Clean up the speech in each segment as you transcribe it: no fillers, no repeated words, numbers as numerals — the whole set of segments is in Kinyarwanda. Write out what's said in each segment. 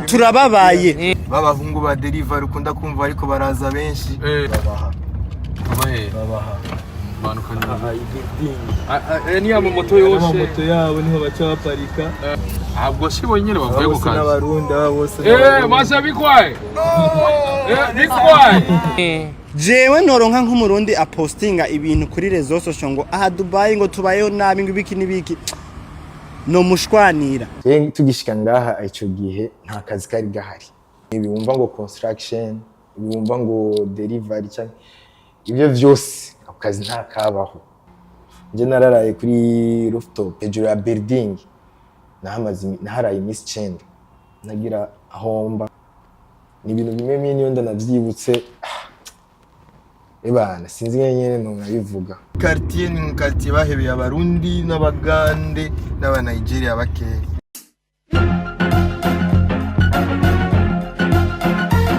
turababaye babahungu ba delivery ukunda kumva ariko baraza benshi babaha ni ya moto yose moto yabo niho baca baparika ahubwo si bonyine bavuye ku kazi n'abarundi bose basa bikwaye bikwaye jewe noronka nk'umurundi apostinga ibintu kuri rezo social ngo aha Dubai ngo tubayeho nabi ngo ibiki nibiki no mushwanira tugishika ngaha ico gihe nta kazi kari gahari ibumva ngo construction ibumva ngo delivery cyane ibyo vyose akazi nta kabaho nje nararaye kuri rooftop hejuru ya building naharaye Miss Chend nagira ahomba ni ibintu bimwe niyo ndanavyibutse ebana sinzi nyene no nabivuga quartier ni quartier bahebeye abarundi n'abagande n'aba Nigeria bakeya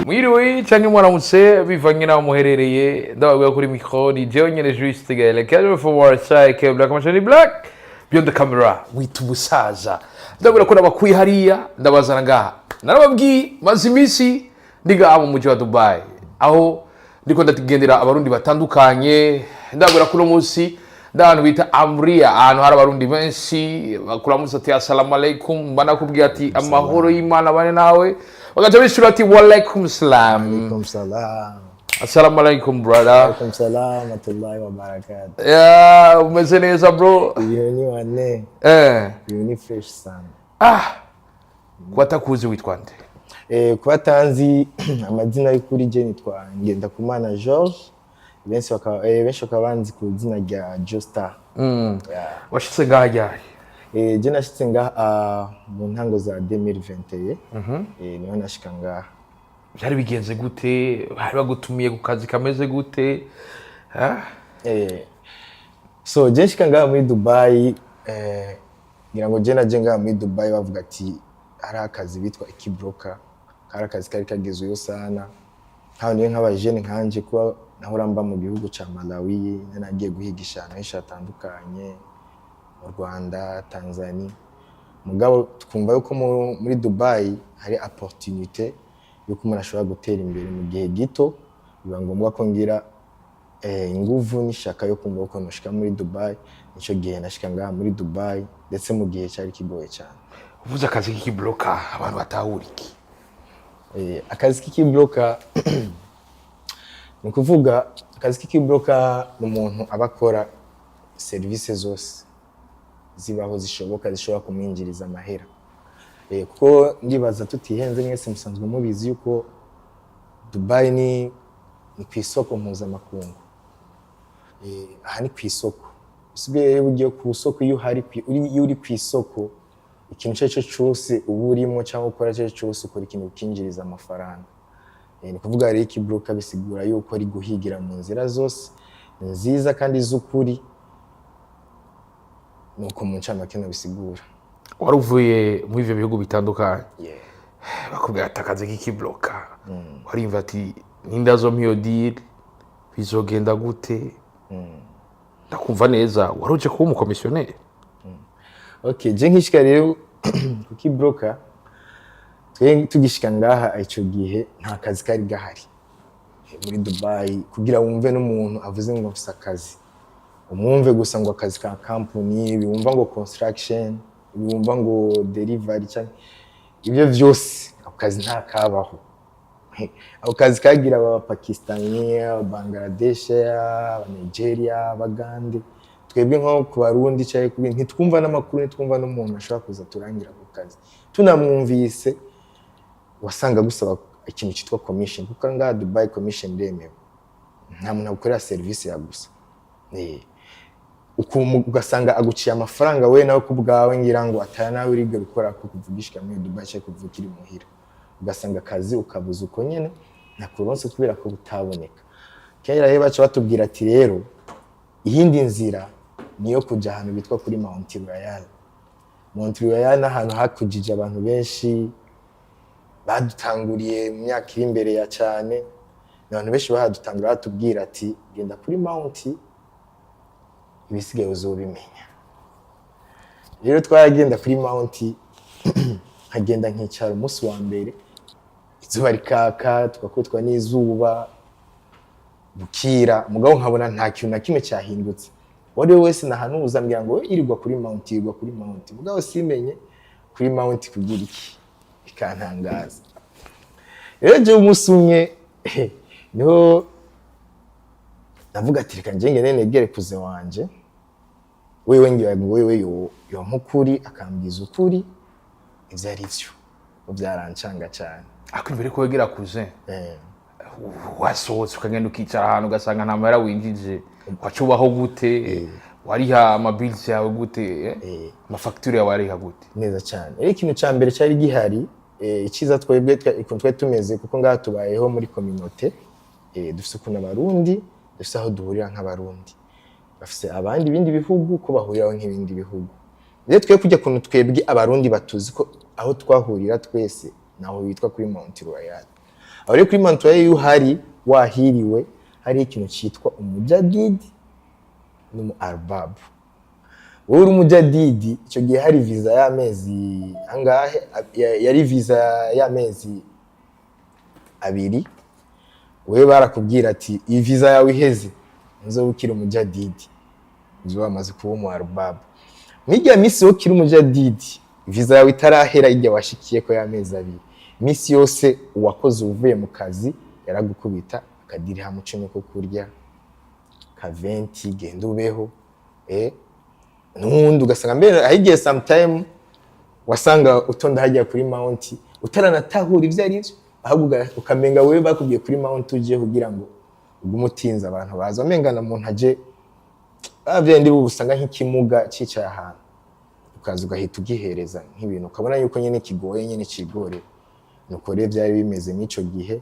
mwiriwe cyangwa mwaramutse bivanye naho muherereye ndababwira kuri micro ni jewe nyene juste gale cadre for war side black machine black beyond the camera with busaza ndabwira ko nabakuye hariya ndabazana ngaha narababwiye maze imisi ndiga mu mujyi wa Dubai aho ndiko ndatigendera abarundi batandukanye ndabwira ko no munsi ndahantu bita Amria ahantu hari abarundi benshi bakuramutse ati assalamu alaikum banakubwiye ati amahoro y'Imana bane nawe bagaje bishura ati wa alaikum salam. Alaikum salam. Assalamu alaikum brother. Alaikum salam warahmatullahi wabarakatuh. Ya umeze neza bro. Iyo ni wane. Iyo ni fresh sana. Kwatakuzi witwa nde? Kwatanzi amazina y'ukuri je nitwa Ngendakumana George. Benshi bakabanzi ku izina rya Josta. Washitse ngaha ryari? Je nashitse ngaha mu ntango za 2021. Niho nashika ngaha. Byari bigenze gute? Bari bagutumiye ku kazi kameze gute? So je nshika ngaha muri Dubai ngira ngo je naje ngaha muri Dubai bavuga ati hari akazi bitwa ikibroka. Kari akazi kari kagezweyo sana. Nkaho niyo nk'abajene nkanje kuba nahora mba mu gihugu ca Malawi nagiye guhigisha ahantu hatandukanye mu Rwanda, Tanzania. Mugabo twumva yuko muri Dubai hari opportunité yuko umuntu ashobora gutera imbere mu gihe gito biba ngombwa ko ngira inguvu n'ishaka yo kumva ko noshika muri Dubai nico gihe nashika ngaha muri Dubai ndetse mu gihe cyari kigoye cyane. Uvuze akazi k'ikibloka abantu batahuriki. Akazi k'ikibloka ni kuvuga akazi k'ikibloka n'umuntu abakora service zose zibaho zishoboka zishobora kumwinjiriza amahera kuko ndibaza tutihenze mwese musanzwe mubizi yuko Dubai ni kwisoko mpuzamakungu aha ni kwisoko usigaye ugiye ku isoko iyo uri kwisoko ikintu cyo cyose uburimo cyangwa ukora cyo cyose ukora ikintu kinjiriza amafaranga ni kuvuga rero ikibloka bisigura yuko ari guhigira mu nzira zose nziza kandi z'ukuri nuko mu ncamake no bisigura waruvuye muri ivyo bihugu bitandukanye bakubwira atakaze k'ikibloka warimva ati nindazo mpiyo deal bizogenda gute ndakumva neza waruje kuba umukomisiyoneri okay je nkishika rero kukibloka tugishika ngaha ico gihe nta kazi kari gahari muri Dubai kugira wumve n'umuntu avuze ngo mfise akazi umwumve gusa ngo akazi ka company bimumva ngo construction bimumva ngo delivery cyane ibyo vyose akazi nta kabaho ako kazi kagira aba Pakistani aba Bangladesh aba Nigeria abagande twebwe nko ku barundi cyaye kubi ntitwumva n'amakuru ntitwumva n'umuntu ashobora kuza turangira ku kazi tunamwumvise wasanga gusaba ikintu cyitwa commission kuko ngaha Dubai commission ndemewe nta muntu akorera service ya gusa ugasanga aguciye amafaranga we nawe kubwawe ngira ngo ataya nawe uriga gukora ko kuvugishika muri Dubai cyo kuvukira muhira ugasanga akazi ukabuza uko nyene nakuronse kubera ko butaboneka kera rero baca batubwira ati rero ihindi nzira niyo kuja ahantu bitwa kuri Mount Royal. Mount Royal n'ahantu hakujije abantu benshi badutanguriye mu myaka iri imbere ya cyane abantu benshi bahadutangura batubwira ati genda kuri Mount ibisigaye uzobimenya. Rero twagenda kuri Mount nkagenda nkicara umunsi wa mbere izuba rikaka tugakubitwa n'izuba bukira mugabo nkabona nta kintu na kimwe cyahindutse wari wese nahanuza mbwira ngo irirwa kuri mount mugabo simenye kuri mount kugira iki ikantangaza rero je umunsi umwe niho navuga ati reka njye negere kuze wanje wewe ngiye ngo wewe yo mukuri akambwiza ukuri ivyo ari vyo byarancanga cyane ako imbere ko wegera kuze wasohotse ukagenda ukicara ahantu ugasanga nta mahera winjije wacubaho gute wariha amabills yawe gute amafacture yawe wariha gute neza cyane ikintu cya mbere cyari gihari ikiza twebwe twari tumeze kuko ngaha tubayeho muri communauté dufise kuna barundi dufise aho duhurira nk'abarundi bafise abandi bindi bihugu ko bahuriraho nk'ibindi bihugu rero twe kujya kuntu twebwe abarundi batuzi ko aho twahurira twese naho witwa kuri Mount Royal aho rero kuri Mount Royal uhari wahiriwe hari ikintu cyitwa umujadidi n'umu arbab wowe umujadidi icyo gihe hari visa y'amezi angahe yari visa y'amezi 2 wewe barakubwira ati iyi visa yawe iheze nzo ukira umujadidi uzo wamaze kuba umu arbab mwijya misi yo kira umujadidi visa yawe itarahera ijya washikiye ko y'amezi 2 misi yose uwakoze uvuye mu kazi yaragukubita akadiri ha mucime ko kurya ka 20 genda ubeho nundi ugasanga mbere ahigiye sometime wasanga utonda hajya kuri mount utaranatahura ivyo ari byo ahubwo ukamenga wewe bakubwiye kuri mount uje kugira ngo ugumutinza abantu baza amengana mu ntaje avyendi busanga nk'ikimuga cicaye ahantu ukaza ugahita ugihereza nk'ibintu ukabona yuko nyene kigoye nyene cigore nuko rero byari bimeze n'ico gihe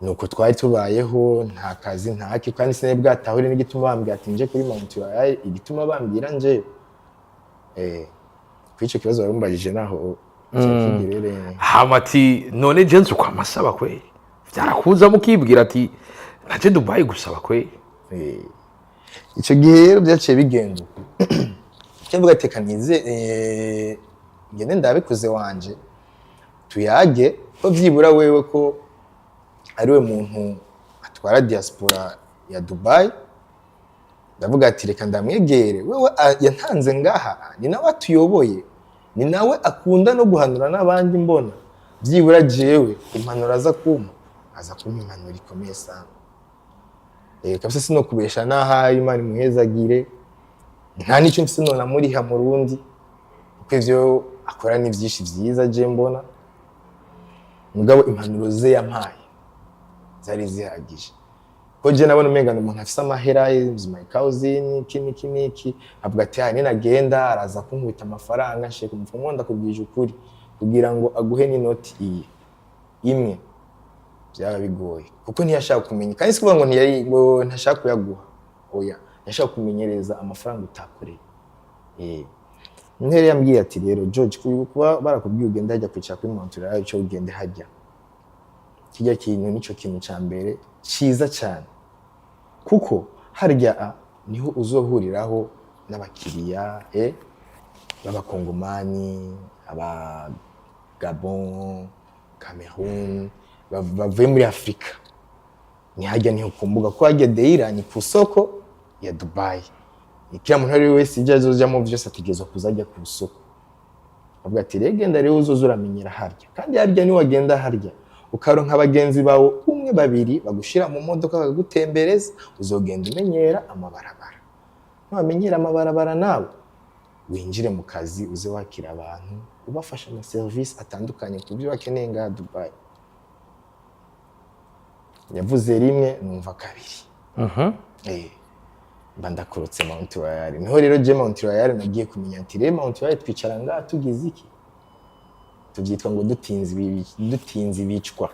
nuko twari tubayeho nta kazi ntaki kandi sine bwatahure n'igituma bambwira ati nje kuri Mount Royal igituma bambwira nje kwico kibazo barumbajije naho hamati none jense kwa masaba kweli byarakuza mukibwira ati naje Dubai gusaba kweli ico gihe rero byaciye bigenda cyavuga tekanize ngene ndabikuze wanje tuyage ko vyibura wewe ko ariwe muntu atwara diaspora ya Dubai ndavuga ati reka ndamwegere wewe yantanze ngaha ni nawe atuyoboye ni nawe akunda no guhanura n'abandi mbona byibura jewe impanuro aza kumpa impanuro ikomeye sana kabisa sino kubesha naha Imana imuhezagire nta nicyo mfise nona muriha mu Rundi kuko ivyo akora ni byinshi byiza je mbona mugabo impanuro ze yampaye zari zihagije ko je nabona umengana umuntu afise amahera my cousin kiniki avuga ati ha nina genda araza kunkubita amafaranga nshye kumfumo ndakubwije ukuri kugira ngo aguhe ni noti iyi imwe byaba bigoye kuko ntiyashaka kumenya kandi sikuvuga ngo ntiyari ngo ntashaka kuyaguha oya yashaka kumenyereza amafaranga utakoreye Ntere yambwiye ati rero George kuba barakubwiye ugenda hajya kwicara kuri Mount Royal cyo ugende hajya kijya kintu nico kintu ca mbere ciza cyane kuko harya niho uzohuriraho n'abakiriya b'abakongomani aba Gabon Cameroon bavuye muri Afrika ni hajya niho kumbuga ko hajya deira ni ku soko ya Dubai ikira muntu ari wese ijazo jamo byose atigezwa kuzajya ku soko avuga ati regenda rero uzozuramenyera harya kandi harya ni wagenda harya ukaronka abagenzi bawo umwe babiri bagushira mu modoka bagagutembereza uzogenda umenyera amabarabara namenyera amabarabara nawe winjire mu kazi uze wakira abantu ubafasha na service atandukanye kubyo bakeneye nga Dubai yavuze rimwe numva kabiri bandakurutse Mount Royal niho rero je Mount Royal nagiye kumenya ati rero Mount Royal twicara nga tugize iki tubyitwa ngo dutinzi bicwa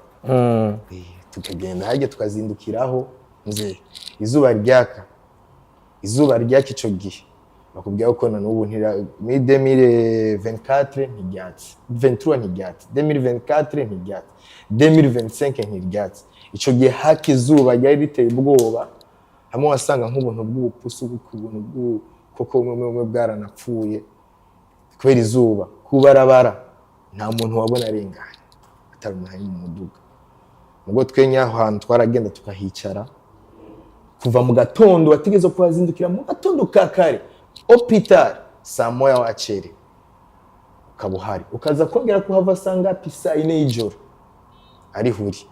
tukagenda hajye tukazindukiraho nze izuba ryaka ico gihe bakubwira ko none ubu ntira muri 2024 ntiryatse 23 ntiryatse 2024 ntiryatse 2025 ntiryatse ico gihe haki izuba ryari riteye ubwoba hamwe wasanga nk'ubuntu bw'ubupusu bw'ubuntu koko umwe bwaranapfuye kubera izuba kubarabara nta muntu wabona arengana atari umuntu ari mu muduga. Ubwo twenya aho hantu twaragenda tukahicara kuva mu gatondo wategeze kuhazindukira mu gatondo ka kare hospital saa moya wacere ukabuhari ukaza kongera kuhava sanga pisa ine y'ijoro ari huri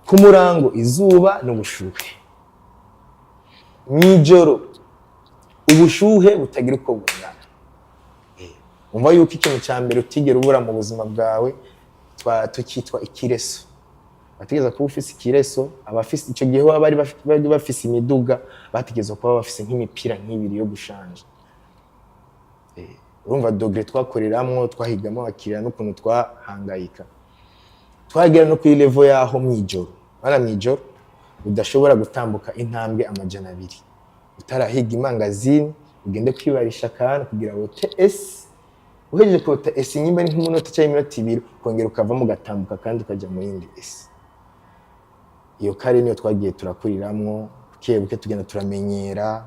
ku murango izuba n'ubushuhe mw'ijoro ubushuhe butagira uko bungana. Umva yuko ikintu cya mbere utigera ubura mu buzima bwawe tukitwa ikireso. Bategeza kuba ufise ikireso, abafise icyo gihe bari bafise imiduga, bategeza kuba bafise nk'imipira nk'ibiri yo gushanja. Urumva dogre twakoreramwo twahigamo abakiriya n'ukuntu twahangayika. Twagera no kuri level yaho mw'ijoro. Bana mw'ijoro udashobora gutambuka intambwe amajana 2. Utarahiga imangazini ugende kwibarisha kana kugira ngo TS uhejeje ko TS nyimba ni nk'umunota cyangwa iminota 2 kongera ukavamo gatambuka kandi ukajya mu yindi S. Iyo kare niyo twagiye turakuriramwo buke tugenda turamenyera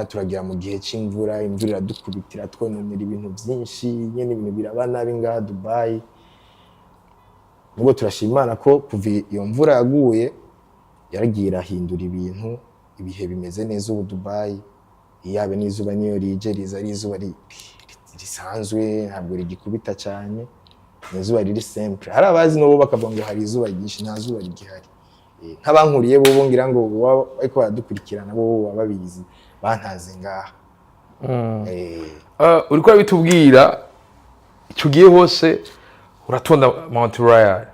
turagira mu gihe c'imvura imvura iradukubitira twononera ibintu byinshi nyene ibintu biraba nabi ngaha Dubai. Nubwo turashimana ko kuva iyo mvura yaguye yaragiye irahindura ibintu ibihe bimeze neza ubu Dubai. Iyabe n'izuba niyo rije riza ari izuba risanzwe ntabwo rigikubita cyane izuba riri simple. Hari abazi no bo bakavuga ngo hari izuba ryinshi nta zuba rigihari. Nk'abankuriye bo bongira ngo ariko baradukurikirana bo babizi bantaze ngaha. Uri ko bitubwira icyo giye hose uratonda Mount Royal.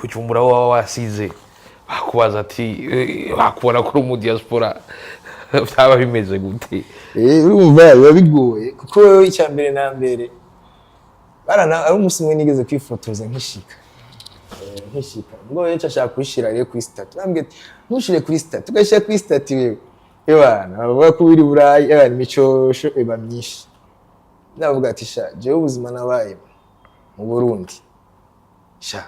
Bujumbura wasize bakubaza ati bakubona kuri mu diaspora byaba bimeze gute? Urumva biba bigoye kuko icya mbere na mbere barana ari umunsi umwe nigeze kwifotoza nkishika ngo yenca ashaka kwishira rero kuri stat bambwiye ntushire kuri stat tugashira kuri stat wewe ebana bavuga ko biri burayi ebana imicosho eba myinshi ndavuga ati sha jewe ubuzima nabaye mu Burundi sha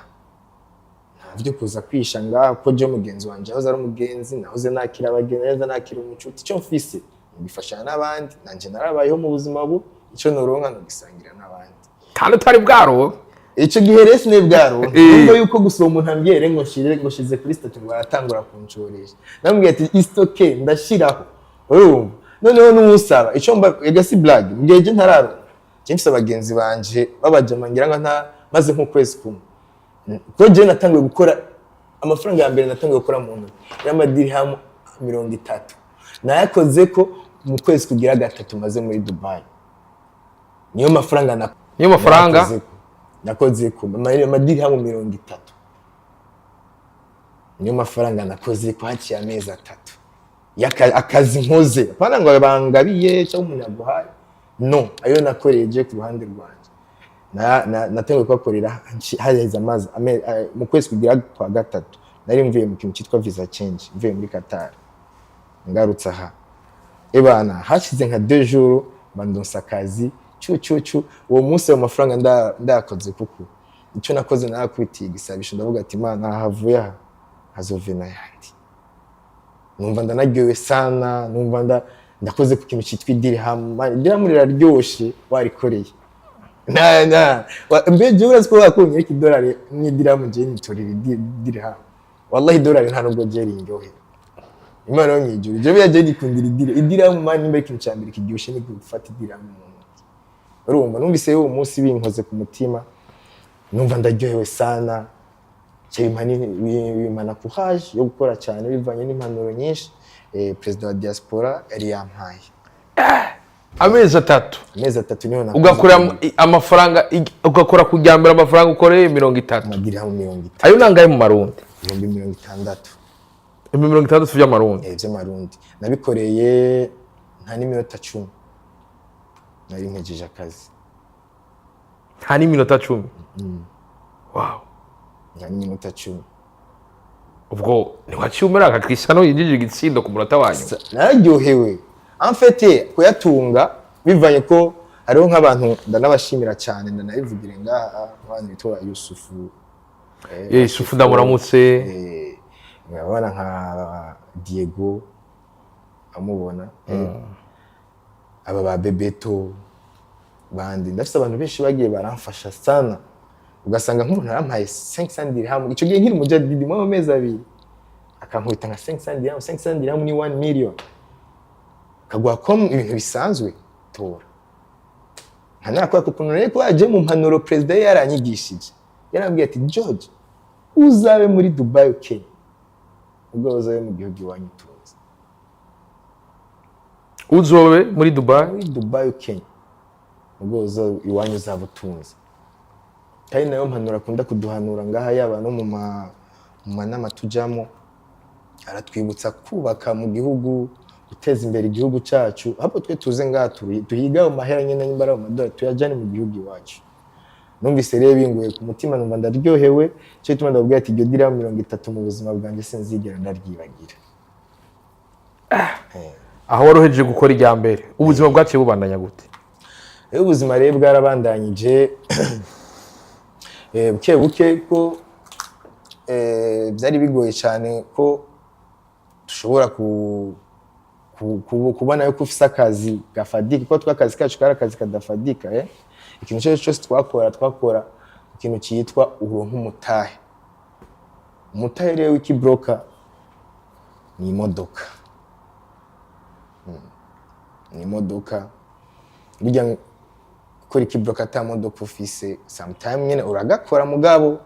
ntabyo kuza kwisha ngaho ko je mugenzi wanje aho ari umugenzi nahoze nakira abagenzi neza nakira umucuti cyo mfise mbifashana n'abandi nanje narabayeho mu buzima bu ico noronka no gisangira n'abandi kandi utari bwaro ico gihe rese ne bwaro ngo yuko gusoma umuntu ambiyere ngo shize kuri statut ngo aratangura kuncoresha namubwiye ati istoke ndashiraho urumva noneho n'umusaba ico mba egasi blague mgeje ntararo cyimfise abagenzi banje babajama ngira ngo nta maze nk'ukwezi kumwe ko je natangiye gukora amafaranga ya mbere natangiye gukora mu ntoki y'amadirham 30 nayakoze ko mu kwezi kugira 3 maze muri Dubai. Niyo mafaranga nakoze ko amadirham 30 niyo mafaranga nakoze ko haciye amezi 3 akazi nkoze apana ngo bangabiye cyangwa umunyaguhaye no ayo nakoreje ku ruhande rwanje natangiye kwakorera haheze amazi mu kwezi kugira kwa 3 nari mvuye mu kintu cyitwa visa change mvuye muri Qatar ngarutse aha ebana hashize nka 2 jours bandonsa akazi chu uwo munsi wa mafaranga ndakoze kuko icyo nakoze nakwitiye gisabisha ndavuga ati Imana havuye aha hazovena yandi numva ndanaryowe sana numva ndakoze ku kintu cyitwa dirham riraryoshe warikoreye mbeje urazi ko wakonye iki dolari ni dirham je nitorira dirham wallahi dolari nta nubwo je ringohe Imana yonyijuru je byaje dikundira dirham mani mbe kintu cyambere kiryoshe ni gufata dirham urumva numvise uwo munsi binkoze ku mutima numva ndaryohewe sana bimana courage yo gukora cyane bivanye n'impanuro nyinshi president wa diaspora yari yampaye amezi 3 niho ugakora amafaranga ugakora kujyambira amafaranga ukoreye 30 magiraho 30 ayo nangaye mu marundi 60 60 by'amarundi by'amarundi nabikoreye nta n'iminota 10 nari nkejeje akazi nta n'iminota 10 wow nta n'iminota 10 ubwo ntiwacyumera akakwisano yinjije igitsindo ku munota wanyu nararyohewe en fait kuyatunga bivanye ko hariho nk'abantu ndanabashimira cyane ndanabivugire ngaha abantu bitwa Yusufu Yusufu ndamuramutse nkabana nka Diego amubona aba ba Bebeto bandi ndafise abantu benshi bagiye baramfasha sana ugasanga nk'umuntu arampaye 500 dirham ico gihe nkiri mujadidi mu mezi abiri akankubita nka 500 dirham ni 1 million kagwa ko ibintu bisanzwe tora ntanakwa kukuntu rero ko aje mu mpanuro president yaranyigishije yarambwiye ati George uzabe muri Dubai Kenya ubwo uzabe mu gihugu iwanyu tuzi uzobe muri Dubai Kenya ubwo uzabe iwanyu uzabutunzi kandi nayo mpanuro akunda kuduhanura ngaha yaba no mu manama tujamo aratwibutsa kubaka mu gihugu guteza imbere igihugu cyacu hapo twe tuze ngaha tuhiga mu mahera nyine n'imbara mu madora tuyajane mu gihugu iwacu numvise rero binguye ku mutima numva ndaryohewe cyo gituma ndabwira ati iryo dirham 30 mu buzima bwanjye sinzigera ndaryibagira aho waroheje gukora ijya mbere ubuzima bwaciye bubandanya gute ubuzima rero bwarabandanyije buke ko byari bigoye cyane ko dushobora kubona yuko ufise akazi gafadika ko twakazi kacu kari akazi kadafadika ikintu cyose twakora ikintu cyitwa uronka umutahe rero w'iki broker ni imodoka burya gukora iki broker ata modoka ufise sometime nyene uragakora mugabo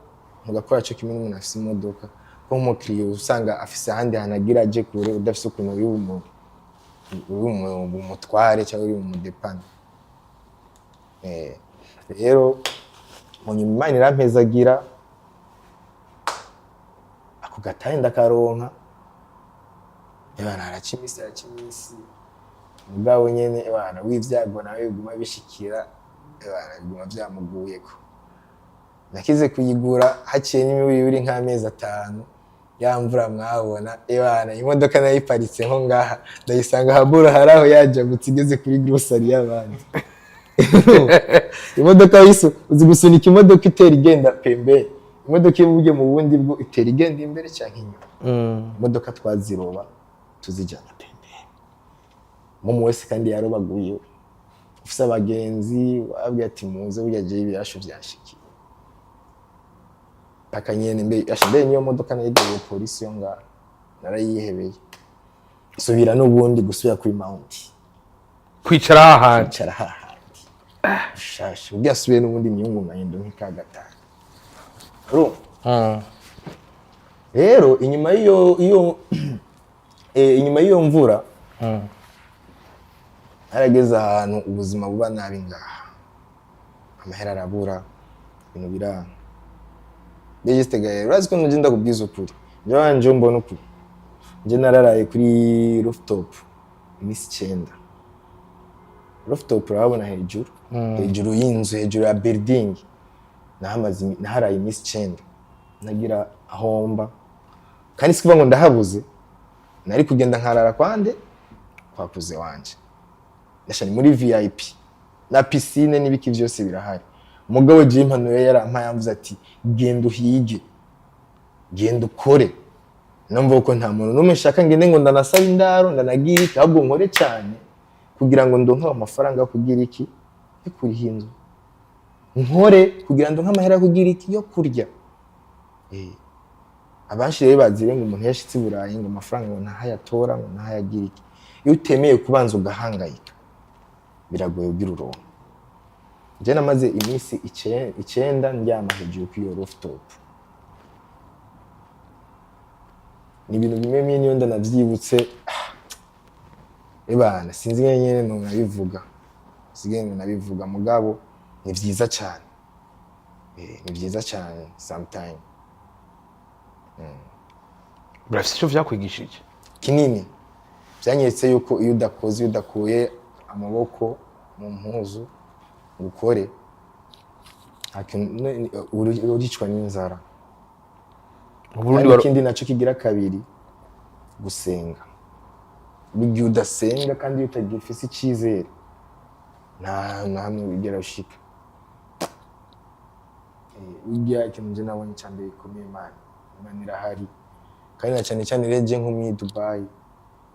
ntugakora cyo kimwe n'umuntu afise imodoka ko umukiriya usanga afise ahandi hanagira aje kure udafise ukuntu uri umutware cyangwa uri umudepana rero mu nyuma Imana irampezagira ako gatahe ndakaronka Imana aracimisi mugabo nyene Imana w'ivyago nawe biguma bishikira Imana biguma byamuguyeko nakize kuyigura haciye n'imibiri nk'amezi 5 yamvura mwabona Imana imodoka nayiparitse nko ngaha ndayisanga habura haraho yaje gutigeze kuri grocery y'abandi imodoka yiso uzi gusunika imodoka itera igenda pembe imodoka ivuge mu bundi bwo itera igenda imbere cyangwa inyuma imodoka twaziroba tuzijana pembe mu wese kandi yarobaguye ufise abagenzi wabwiye ati muze burya je ibirasho byashikiye pakanyene mbe ashimbe niyo modoka nayigiye polisi yo nga narayihebeye subira n'ubundi gusubira kuri mount kwicara hahandi shashi ubyasubiye n'ubundi nyungu ngayendo nk'ikagatanu rero inyuma y'iyo mvura harageze ahantu ubuzima buba nabi ngaha amahera arabura ibintu biranga Bejistegaye urazi ko ngenda kubwiza ukuri njye mbona ukuri njye nararaye kuri rooftop iminsi 9 rooftop urabona hejuru y'inzu hejuru ya building naharaye iminsi 9 nagira ahomba kandi sikuva ngo ndahabuze nari kugenda nkarara kwande kwakuze wanje ndashani muri VIP na piscine n'ibiki byose birahari umugabo je impanuro yarampaye amvuze ati genda uhige genda ukore numva ko nta muntu numwe shaka ngende ngo ndanasaba indaro ndanagira iki ahubwo nkore cyane kugira ngo ndonke amafaranga yo kugira iki yo kuriha inzu nkore kugira ndonke amahera yo kugira iki yo kurya abanshi rero bazire ngo umuntu yashitse i Burayi ngo amafaranga ngo ntahayatora ngo ntahayagira iki iyo utemeye kubanza ugahangayika biragoye ugira uronka je namaze iminsi 9 ndyama hejuru kuri rooftop ni ibintu bimwe niyo ndanavyibutse ebana sinzi nyene no nabivuga sigene nabivuga mugabo ni vyiza cyane ni vyiza cyane sometime Brafise icyo vyakwigishije kinini byanyeretse yuko iyo udakuye amaboko mu mpuzu ukore uricwa n'inzara uburundi ikindi naco kigira kabiri gusenga bigiye udasenga kandi utagifise icizere nta hamwe bigera ushika igihe ikintu nje nabonye cyane bikomeye Imana irahari kandi na cyane reje nko muri Dubai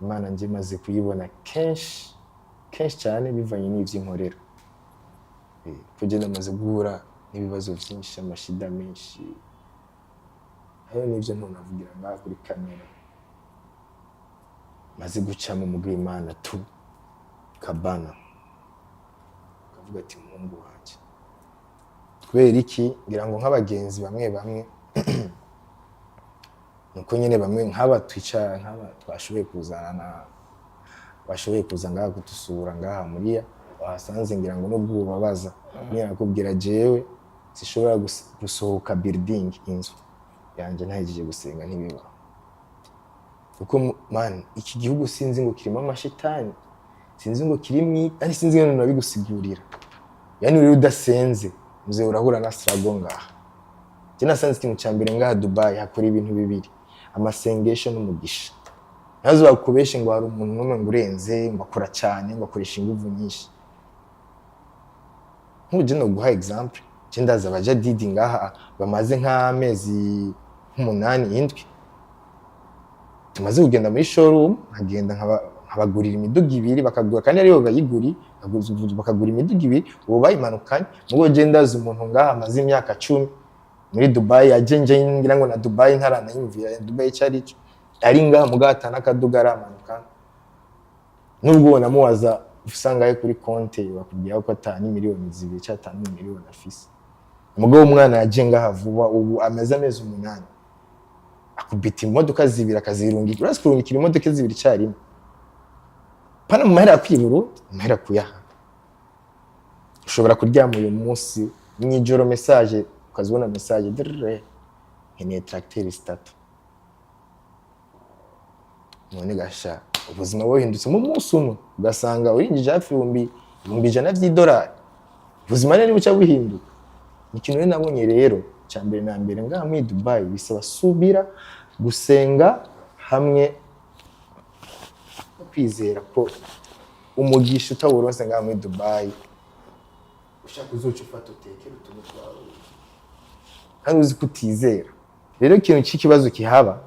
Imana nje maze kuyibona kenshi cyane bivanye n'ivyo nkorera kugenda amaze guhura n'ibibazo byinshi amashida menshi hayo nivyo ntunavugira ngaha kuri kamera maze guca mu mugwi Imana tu kabana kavuga ati Mungu wanje kubera iki ngira ngo nk'abagenzi bamwe nuko nyene bamwe nk'aba twicara nk'aba twashoboye kuza ngaha kutusura ngaha muriya basanze ngira ngo nubwo babaza niya nakubwira jewe sishobora gusohoka building inzu yanje ntahejeje gusenga ntibiba kuko man iki gihugu sinzi ngo kirimo amashitani sinzi ngo kirimwi ari sinzi ngo nabigusigurira yani uri udasenze muze urahura na struggle ngaha je nasanze ikintu cyambere ngaha Dubai hakora ibintu bibiri amasengesho n'umugisha nazo bakubeshe ngo hari umuntu numwe ngurenze ngo akora cyane ngo akoresha inguvu nyinshi nkuje no guha example je ndaza baje didi ngaha bamaze nk'amezi 8-7 tumaze kugenda muri showroom nkagenda nkabagurira imiduga ibiri bakagura kandi ariyo bayiguri bakagura imiduga ibiri uwo bayimanukanye mugo je ndaza umuntu ngaha amaze imyaka 10 muri Dubai ajenje ngira ngo na Dubai ntaranayumvira Dubai cyari cyo ari ngaha mugata nakaduga aramanukana nubwo namuwaza usanga ye kuri konte bakubwira ko atani miliyoni 2 cyangwa 5 miliyoni afise umugabo umwana yajenga havuba ubu ameze 8 akubita imodoka zibiri akazirungika urasi kurungikira imodoka zibiri cyarimo pana muhera kwiburu muhera kuyaha ushobora kuryama uyu munsi n'ijoro message ukazibona message dirre nkene tracteur statu none gasha ubuzima buhindutse mu munsi umwe ugasanga urinjije hafi $1,000 $100 ubuzima rero buca buhinduka ikintu rero nabonye rero cyambere na mbere ngaha muri Dubai bisaba subira gusenga hamwe kwizera ko umugisha utawuronse ngaha muri Dubai ushaka uzoca ufata utekera utuntu twawe kandi uzi kutizera rero ikintu cy'ikibazo kihaba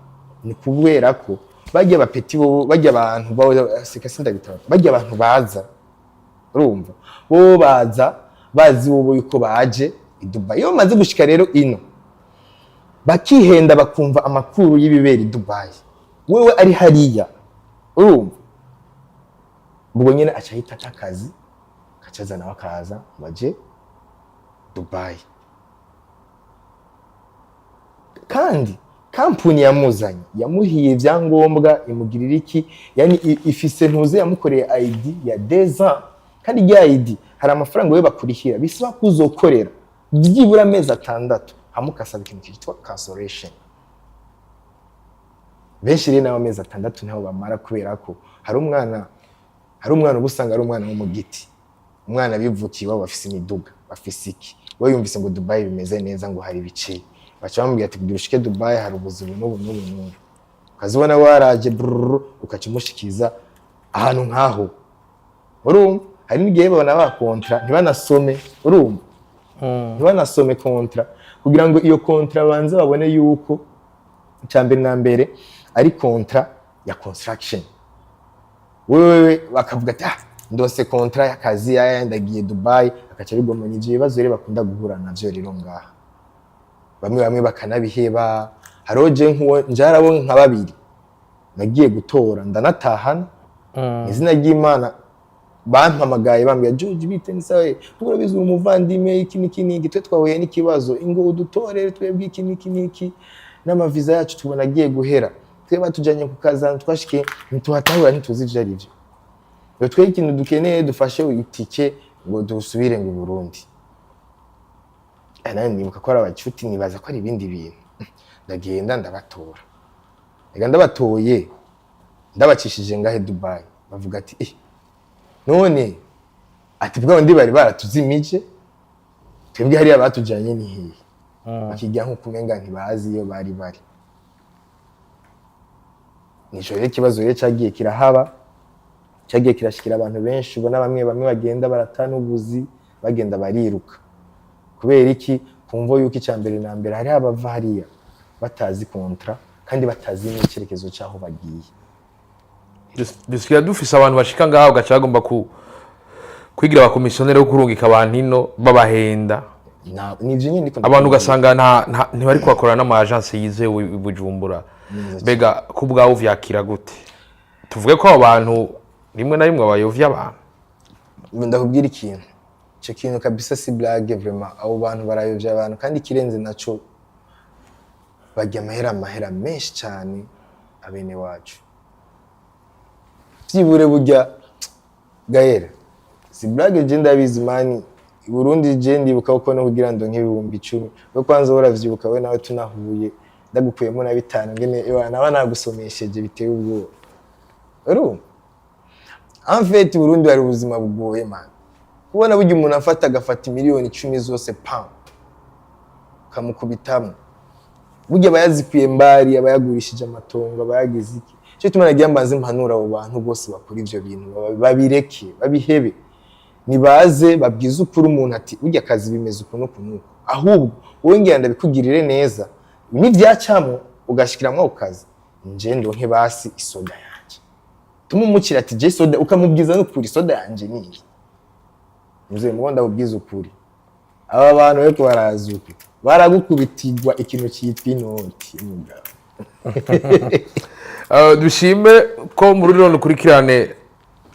ni kubera ko bajya bapeti bo bajya abantu baseka sindabitaba bajya abantu baza urumva bo baza bazi wowe yuko baje i Dubai yo maze gushika rero ino bakihenda bakumva amakuru y'ibibera i Dubai wewe ari hariya urumva ubwo nyene acahita akazi kacazana bakaza baje Dubai kandi kampuni yamuzanye yamuhiye ibyangombwa imugirira iki yani ifise ntuze yamukoreye ID ya 10 ans kandi ya ID hari amafaranga we bakurihira bisaba kuzokorera byibura amezi 6 hamukasaba ikintu cyitwa cancellation benshi rero amezi 6 ntaho bamara kubera ko hari umwana ubusanga ari umwana wo mu giti umwana bivukiye wabo bafise imiduga bafise iki we yumvise ngo Dubai bimeze neza ngo hari bice bacha bamubwira ati kugira ushike Dubai hari ubuzima n'ubu ukazibona waraje ukacimushikiza ahantu nkaho urumva hari n'igihe babona ba kontra ntibanasome urumva ntibanasome kontra kugira ngo iyo kontra banze babone yuko cyambere na mbere ari kontra ya construction wewe bakavuga ati ndose kontra y'akazi ndagiye Dubai akaca bigomanya ivyo bibazo rero bakunda guhura navyo rero ngaha bamwe bakanabiheba haroje njarabo nka babiri nagiye gutora ndanatahana izina ry'Imana bampamagaye bambya George bite nsawe turabize umuvandime iki niki twahuye n'ikibazo ingo udutore twebwe iki niki n'amaviza yacu tubona agiye guhera tweba tujanye ku kazana twashike ntituhatahura ntituzi ivyo ari byo yo twe ikintu dukeneye dufashe itike ngo dusubire ngo Burundi nawe nibuka ko ari abacuti nibaza ko ari ibindi bintu ndagenda ndabatora ega ndabatoye ndabacishije ngahe Dubai bavuga ati none ati bwa ndi bari baratuzimije twebwe hari abatujanye ni hehe bakijya nko kumenga ntibazi iyo bari nico rero kibazo rero cyagiye kirahaba cyagiye kirashikira abantu benshi ubona bamwe bagenda baratana ubuzi bagenda bariruka kubera iki kumvo yuko icyambere na mbere hari abava hariya batazi kontra kandi batazi n'icyerekezo cyaho bagiye dusigaye dufise abantu bashika ngaho gaca bagomba kwigira abakomisiyoneri bo kurungika abantu ino babahenda nivyo nyine abantu ugasanga ntibari kubakorana n'ama agence yizewe i Bujumbura. Bega ku bwawe vyakira gute? Tuvuge ko abo bantu rimwe na rimwe bayovya abantu. Ndakubwira ikintu, icyo kintu kabisa si blague vraiment, abo bantu barayovya abantu kandi kirenze naco bajya amahera menshi cyane abene wacu. Byibure burya Gaera si blague, je ndabizi mani i Burundi je ndibuka uko no kugira ndo nk'ibihumbi 10 we kwanza uravyibuka we nawe tunahuye ndagukuyemo na 5 ngene naba nagusomesheje biteye ubwo uru en fait Burundi hari ubuzima bugoye man. Kubona burya umuntu agafata miliyoni 10 zose pam kamukubitamo burya bayazikuye mbari abayagurishije amatongo abayagize iki cyo tumana gyambaze impanura abo bantu bose bakora ivyo bintu babireke babihebe nibaze babwiza ukuri umuntu ati burya akazi bimeze uko no kunuko ahubwo wowe ngenda bikugirire neza n'ivyacamo ugashikiramwa ukazi nje ndo nke basi isoda yanje tumumukira ati je soda ukamubwiza n'ukuri soda yanje niki muze mugonda ubwiza ukuri aba bantu beko barazuka baragukubitirwa ikintu cyitwa inoti mugabo. Dushime ko muri rino rukurikirane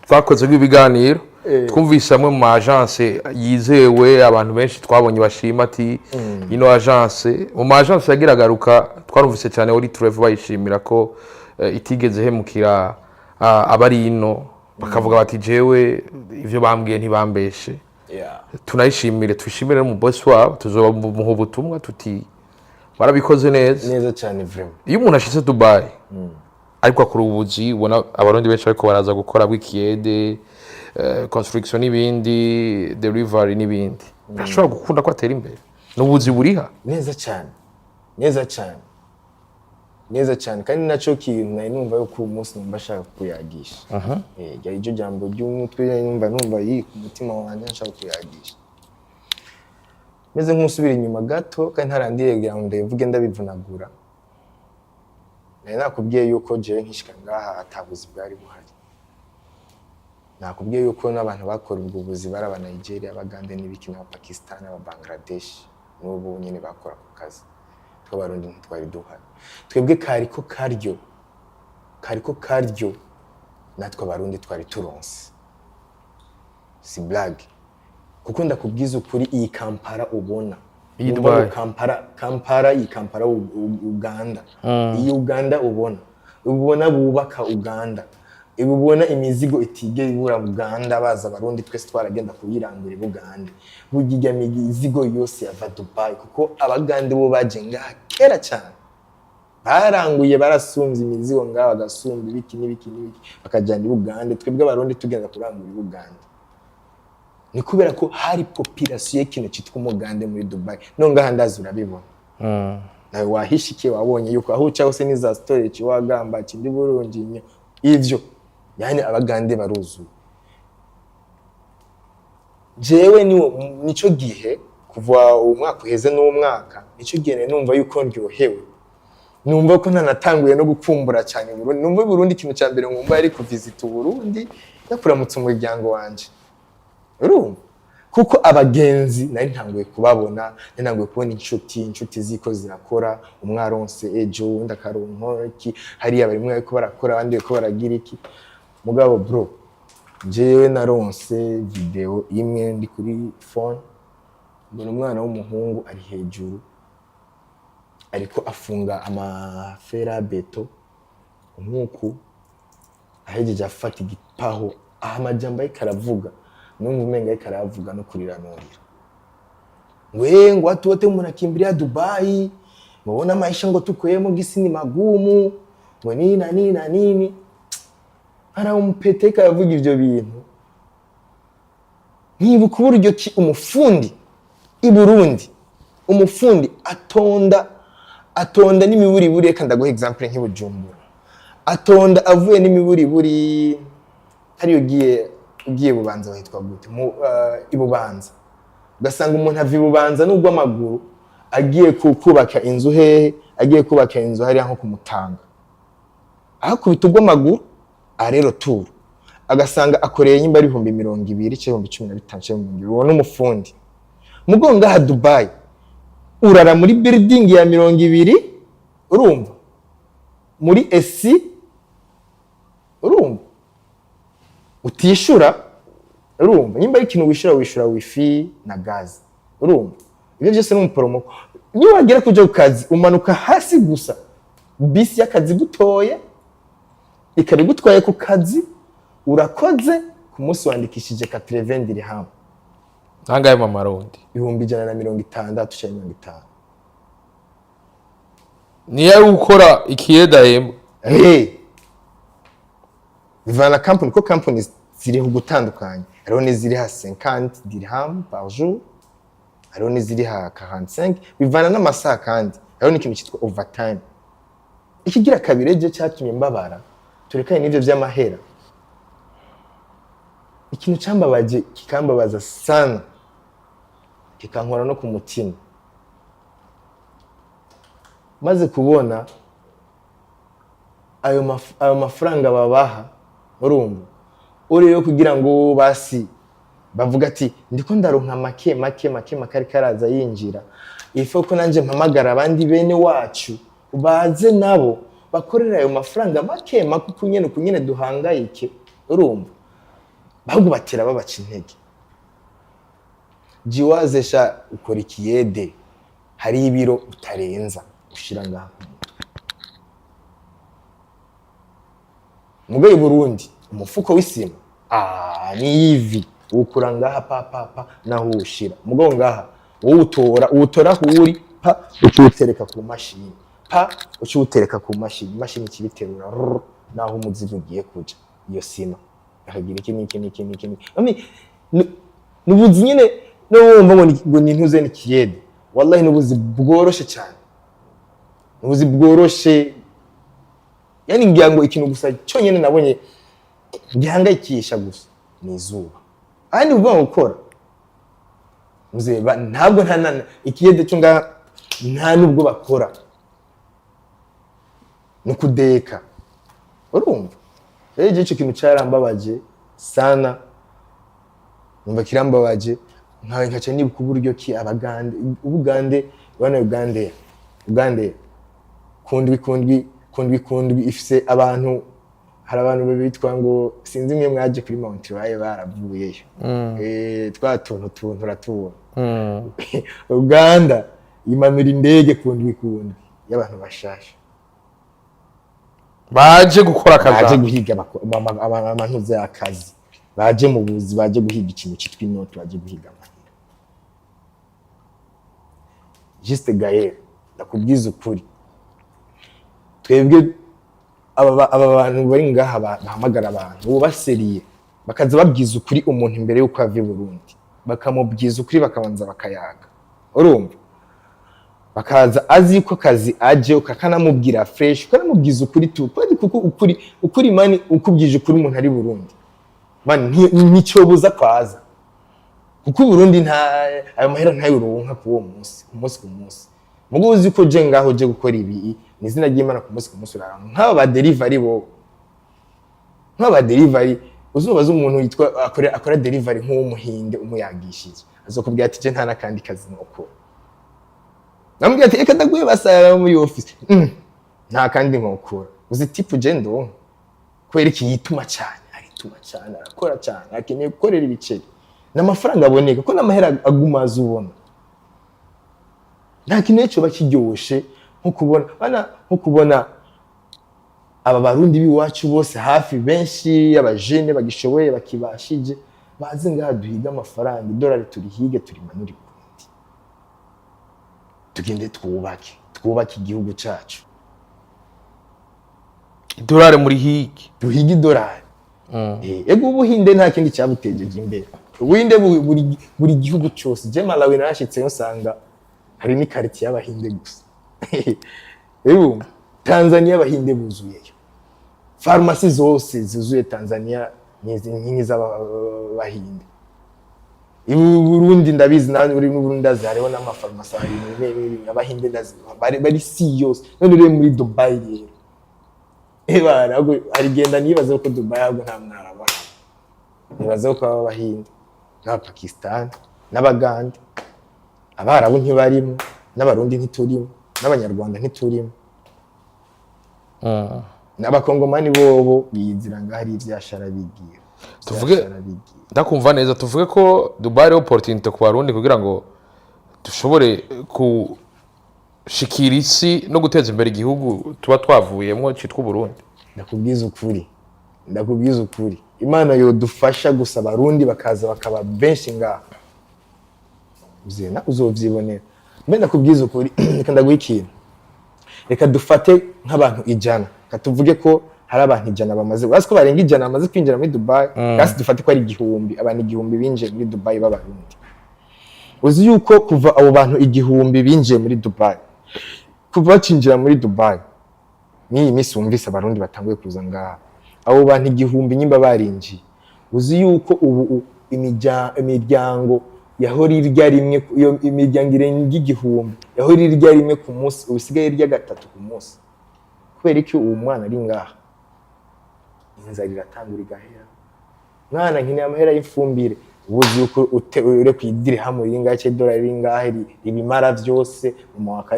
twakoze ibiganiro twumvise amwe mu agence yizewe abantu benshi twabonye bashima ati ino agence mu agence yagiragaruka twarumvise cyane uri Trevor bayishimira ko itigeze hemukira abari ino bakavuga bati jewe ivyo bambwiye ntibambeshe. Tunayishimire twishimire mu boss wabo tuzobamuha ubutumwa tuti barabikoze neza cyane vraiment. Iyo umuntu ashitse Dubai ariko akora ubuzi ubona abarundi benshi ariko baraza gukora bw'ikiyede construction n'ibindi delivery n'ibindi bashobora gukunda ko atera imbere n'ubuzi buriha neza cyane kandi naco kintu nari numva yuko umunsi numva ashaka kuyagisha yari iryo jambo ry'umutwe numva yi ku mutima wanjye nshaka kuyagisha meze nk'usubira inyuma gato kandi ntarandiye kugira ngo ndavuge ndabivunagura. Nari nakubwiye yuko jewe nkishika ngaha atabuzi bwari buhari, nakubwiye yuko n'abantu bakora ubwo buzi bari aba Nigeria abagande n'ibiki na Pakistan aba Bangladesh n'ubu nyine bakora ku kazi tw'abarundi ntitwari duhari. Twebwe kariko karyo natwe abarundi twari turonse si blague kuko ndakubwiza ukuri iyi Kampala ubona Kampala Uganda iyi Uganda ubona bubaka Uganda ubona imizigo itigera ibura Uganda baza abarundi twese twaragenda kuyirangura Uganda bugijya imizigo yose yava Dubai kuko abagande bo baje ngaha kera cyane baranguye barasunze imizigo ngaha bagasumba ibiki bakajyana Uganda twebwe abarundi tugenda kurangura Uganda. Ni kubera ko hari population y'ikintu cyitwa umugande muri Dubai nonga handazi urabibona nawe wahishikiye wabonye yuko aho uca hose niza storage wagamba kindi Burundi ivyo yani abagande baruzuye. Jewe nico gihe kuva umwaka uheze n'umwaka nico gihe numva yuko ndyohewe numva ko nanatanguye no gukumbura cyane Burundi numva Burundi ikintu cya mbere ngomba yari kuvisita Burundi yakuramutse umuryango wanje urumva kuko abagenzi nari ntanguye kubabona ntanguye kubona inshuti ziko zirakora umwaronse ejo ndakaronki hari abarimwe ariko barakora abandi ko baragira iki mugabo bro jewe naronse video imwe ndi kuri phone mbona umwana w'umuhungu ari hejuru ariko afunga amafera beto umwuku ahejeje afata igipaho amajambo y'ikaravuga numva umenga y'ikaravuga no kuriranurira ngo atote munakimbira Dubai mubona maisha ngo tukwemo gisini magumu ngo nini ara umpeteka yavuga ivyo bintu ntibuka uburyo ki umufundi i Burundi umufundi atonda n'imiburiburi reka ndaguha example nk'ibujumbura atonda avuye n'imiburiburi ari ugiye bubanza wahitwa gute ibubanza ugasanga umuntu avi bubanza n'ubwo amaguru agiye kubaka inzu agiye kubaka inzu hari nko kumutanga akubita ubwo amaguru rero turu agasanga akoreye nyimba ari 200 cyangwa 15 cyangwa 20 uwo n'umufundi mugo ngaha Dubai urara muri building ya 200 urumva muri AC urumva utishura urumva nyimba ari ikintu wishura wifi na gaz urumva ibyo byose n'umupromo ni wagera kuja ku kazi umanuka hasi gusa bisi y'akazi gutoye ikari gutwaye ku kazi urakoze ku munsi wandikishije 80 dirham Angahe mu marundi 150 cyangwa 50 niyo ukora ikiyeda hemba bivana company ko companies ziri gutandukanye hariho n'iziri ha 50 dirham par jour hariho n'iziri ha 45 bivana n'amasaha kandi hariho n'ikintu cyitwa overtime ikigira kabiri je cyatumye mbabara turekanye n'ivyo vy'amahera ikintu cyambabaje kikambabaza sana kikankora no ku mutima maze kubona ayo mafaranga babaha urumva uriyo kugira ngo basi bavuga ati ndiko ndaronka make kari karaza yinjira ifo ko nanje mpamagara abandi bene wacu baze nabo bakorera ayo mafaranga make kunyene duhangayike urumva bahubwo batera babaca intege jiwaze sha ukora ikiyede hari ibiro utarenza ushira ngaha mugaye Burundi umufuko w'isima ni ivi ukura ngaha papa naho ushira mugo ngaha uwutora huri ucutereka ku mashini ucutereka ku mashini kibiterura naho umuzigo ugiye kuja iyo sima akagira iki nubuzi nyene no wumva ngo nintuze n'ikiyede wallahi nubuzi bworoshe cyane nubuzi bworoshe yani ngira ngo ikintu gusa cyonyene nabonye gihangayikisha gusa ni izuba kandi uvuga gukora muzeba ntabwo nta ikiyede cyo nta nubwo bakora no kudeka urumva rero ico kintu cyarambabaje sana numva kirambabaje nkaca nibuka uburyo ki abagande ubugande bana Uganda kundwi ifise abantu hari abantu bitwa ngo sinzi mwe mwaje kuri Mount Royal baravuyeyo twatuntu turatubona Uganda imanura indege kundwi y'abantu bashasha baje gukora akazi baje guhiga abantu z'akazi baje mu buzi baje guhiga ikintu cyitwa inoti baje guhiga amahera juste Gaël ndakubwiza ukuri twebwe aba bantu bari ngaha bahamagara abantu bubaseriye bakaza babwiza ukuri umuntu imbere yuko ava i Burundi bakamubwiza ukuri bakabanza bakayaga urumva bakaza azi ko kazi aje ukakanamubwira fresh ukanamubwiza ukuri tu ukuri mani ukubwije ukuri umuntu ari Burundi mani nicyo buza kwaza kuko Burundi nta ayo mahera ntayironka ku munsi mugo uzi ko je ngaho je gukora ibi ni izina ry'Imana ku munsi uraranga nk'aba ba delivery uzobaza umuntu yitwa akora delivery nk'umuhinde umuyagishije azokubwira ati je nta nakandi kazi nokora namubwira ati eka ndaguye basara muri office nta kandi nkokora uzi type je ndo kwera iki yituma cyane arakora cyane akeneye gukorera ibiceri n'amafaranga aboneka ko n'amahera agumaza ubona nta kintu cyo bakiryoshe nko kubona aba barundi biwacu bose hafi benshi y'abajene bagishoboye bakibashije baze ngaha duhiga amafaranga idolari turihige turimanura Burundi tugende twubake igihugu cyacu idolari muri higi duhiga idolari ego ubuhinde nta kindi cyabutejeje imbere ubuhinde buri gihugu cyose je Malawi narashitseyo nsanga hari ni quartier y'abahinde gusa Tanzania abahinde buzuyeyo pharmacy zose zuzuye Tanzania nyinyi z'abahinde Burundi ndabizi nawe uri mu Burundi hariho n'amafarmasi abahinde bari serious none uri muri Dubai rero ebara arigenda nibaza ko Dubai ahubwo nta mwarabona nibaza ko abahinde n'abapakistani n'abagande abarabu ntibarimo n'abarundi ntiturimo n'abanyarwanda ntiturimo n'abakongomani bobo bizira ngahari ivyashara bigira tuvuge ndakumva neza tuvuge ko Dubai ari opportunity ku barundi kugira ngo dushobore kushikira isi no guteza imbere igihugu tuba twavuyemo citwa Burundi. Ndakubwiza ukuri Imana yodufasha gusa abarundi bakaza bakaba benshi ngaha uzena uzovyibonera mbe ndakubwiza ukuri reka ndaguha ikintu reka dufate nk'abantu 100 katuvuge ko hari abantu 100 bamaze basi ko barenga 100 bamaze kwinjira muri Dubai kasi dufate ko ari 1000 abantu 1000 binjiye muri Dubai b'abarundi uzi yuko kuva abo bantu 1000 binjiye muri Dubai kuva bacinjira muri Dubai ni imisi wumvise abarundi batanguye kuza ngaha abo bantu 1000 nyimba barinjiye uzi yuko ubu imiryango yahori irya rimwe iyo imiryango irenga 1000 yahori irya rimwe ku munsi usigaye irya gatatu ku munsi kubera iki uwo mwana ari ngaha inzara iratangura igahera mwana nkine amahera y'ifumbire ubuzi yuko ure kwidire hamwe ringa cye dollar ringa ibimara byose mu mwaka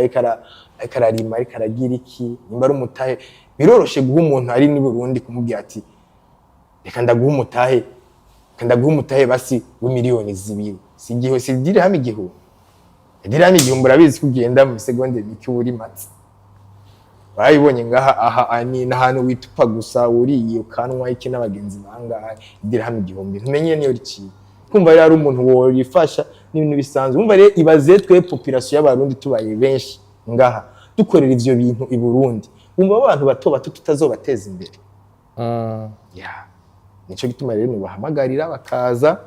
ekararima ekaragira iki nimba ari umutahe biroroshe guha umuntu ari ni Burundi kumubwira ati reka ndaguha umutahe basi w'imiliyoni 2 sigiho sidire hamwe igihu idire hamwe igihumbi urabizi kugenda mu segonde miki uri matsi bayibonye ngaha aha ani nahantu witupa gusa uriye ukanwa iki n'abagenzi bangaha idire hamwe igihumbi ntumenye niyo riki kumva rero ari umuntu wo yifasha n'ibintu bisanzwe umva rero ibaze twe population y'abarundi tubaye benshi ngaha dukorera ivyo bintu i Burundi umva abantu bato tutazobateza imbere nico gituma rero nubahamagarira bakaza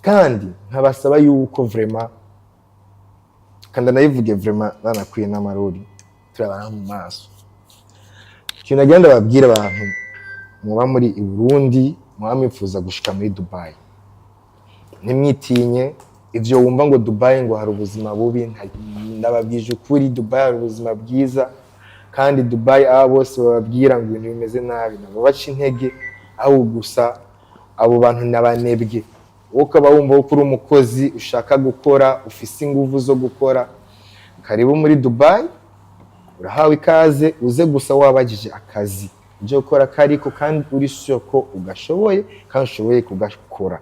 kandi nkabasaba yuko vraiment kandi nayivuge vraiment banakwiye n'amarori turabana mu maso kintu nagenda babwira abantu muba muri i Burundi muba mwifuza gushika muri Dubai ntimwitinye ivyo wumva ngo Dubai ngo hari ubuzima bubi ndababwije ukuri Dubai hari ubuzima bwiza kandi Dubai bose bababwira ngo ibintu bimeze nabi nabo baca intege aho gusa abo bantu nabanebwe ukaba wumva ko uri umukozi ushaka gukora ufise ingufu zo gukora karibu muri Dubai urahawe ikaze uze gusa wabagije akazi byo gukora kariko kandi uri soko ugashoboye kandi ushoboye kugakora